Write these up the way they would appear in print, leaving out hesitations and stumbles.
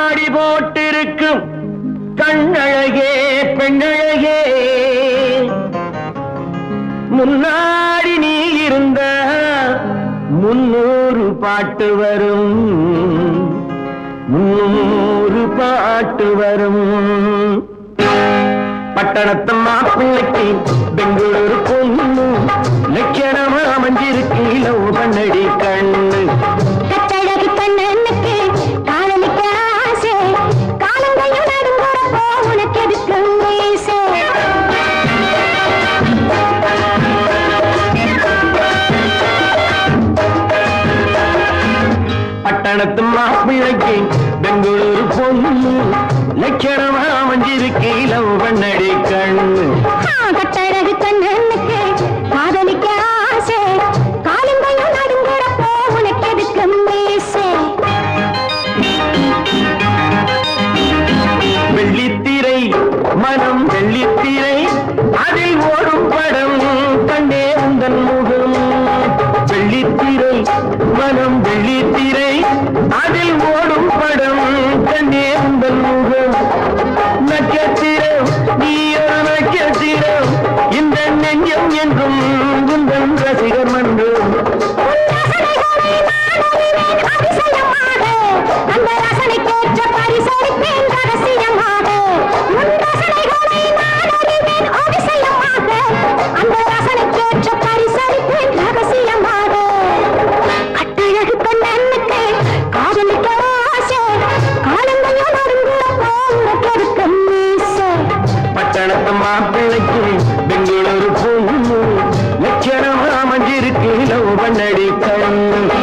கண்ணாடி போட்டிருக்கும் கண்ணழகே பெண்ணழகே முன்னாடி நீ இருந்த 300 பாட்டு வரும் 300 பாட்டு வரும் பட்டணத்து மாப்பிள்ளைக்கு பெங்களூரு பொண்ணு லட்சணமா அமைஞ்சிருக்கு லவ் பண்ணடி கண்ணு கட்டழகு கண்ணனுக்கு காலமிக்க ஆசை காலங்கையும் நடுங்குறப்போ உனக்கு எதுக்கு மீசை பட்டணத்து மாப்பிள்ளைக்கு பெங்களூரு பொண்ணு லட்சணமா அமைஞ்சிருக்கு லவ் பண்ணடி கண்ணு கட்டழகு கண்ணனுக்கு காதலிக்க ஆசை காலங்கையும் நடுங்குறப்போ உனக்கு எதுக்கு மீசை வெள்ளித்திரை மனம் வெள்ளித்திரை அதில் ஓடும் படம் கண்டே உந்தன் முகம் வெள்ளித்திரை மனம் வெள்ளித்திரை அதில் ஓடும் படம் கண்டே உந்தன் முகம் நட்சத்திரம் நீ ஒரு நட்சத்திரம் இந்த நெஞ்சம் என்றும் உந்தன் ரசிகர் மன்றம் அந்த ரசனைக்கேற்ற பரிசளிப்பேன் ரகசியமாக உன் ரசனைகளை நான் அறிவேன் அதிசயமாக அந்த ரசனைக்கேற்ற பரிசளிப்பேன் ரகசியமாக கட்டழகு கண்ணனுக்கு காதலிக்க ஆசை காலங்கையும் நடுங்குறப்போ உனக்கு எதுக்கு மீசை பட்டணத்து மாப்பிள்ளைக்கு பெங்களூரு பொண்ணு லட்சணமா அமைஞ்சிருக்கு லவ் பண்ணடி கண்ணு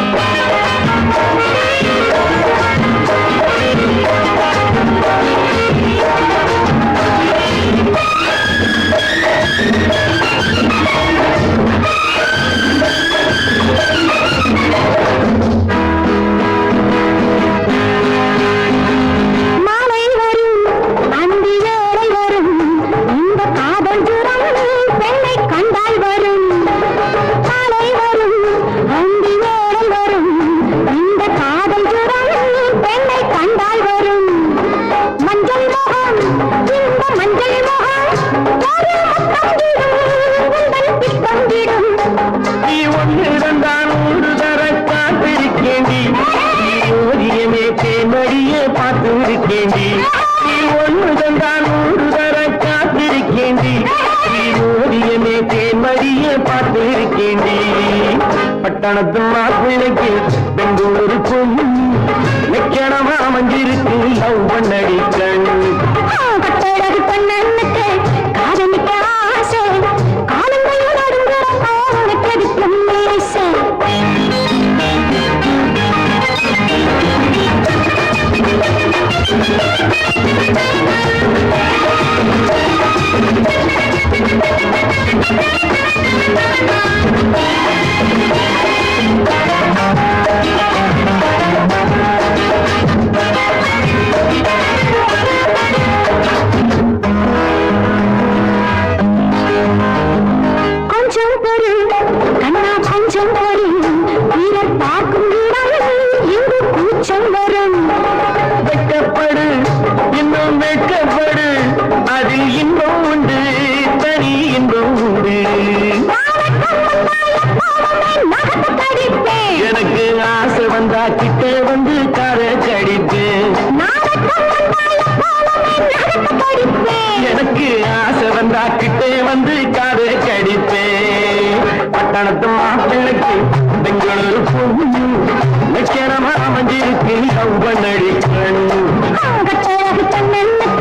மாலை வரும் அந்தி வேளை வரும் இந்த காதல் ஜுரம் பெண்ணை கண்டால் வரும் மாலை வரும் அந்தி வேளை வரும் இந்த காதல் ஜுரம் பெண்ணை கண்டால் வரும் மஞ்சள் முகம் இந்த மஞ்சள் முகம் ஒரு முத்தம் விடும் உங்கள் பித்தம் விடும் நீ ஒன்றுதான் 100 தர காத்திருக்கேண்டி ஓதியமே தேமடியே பார்த்திருக்கேண்டி நீ ஒன்றுதான் 100 தர காத்திருக்கேண்டி ஓதியமே தேமடியே பார்த்திருக்கேண்டி பட்டணத்து மாப்பிள்ளைக்கு பெங்களூரு பொண்ணு லட்சணமா அமைஞ்சிருக்கு லவ் பண்ணடி கண்ணு கட்டழகு கண்ணனுக்கு காதலிக்க ஆசை காலங்கையும் நடுங்குறப்போ உனக்கு எதுக்கு மீசை கொஞ்சம் பொறு கண்ணா கொஞ்சம் பொறு வீரர் பார்க்கும் இடம் இங்கு கூச்சம் வரும் வெட்கப்படு இன்னும் வெட்கப்படு அதில் இன்பம் உண்டு தனி இன்பம் உண்டு எனக்கு ஆசை வந்தா கிட்ட வந்து காரை கடிப்பேன் எனக்கு ஆசை வந்தா கிட்டே வந்து காதை கடிப்பேன் பட்டணத்து மாப்பிள்ளைக்கு பெங்களூரு பொண்ணு லட்சணமா அமைஞ்சிருக்கு லவ் பண்ணடி கண்ணு கட்டழகு கண்ணனுக்கு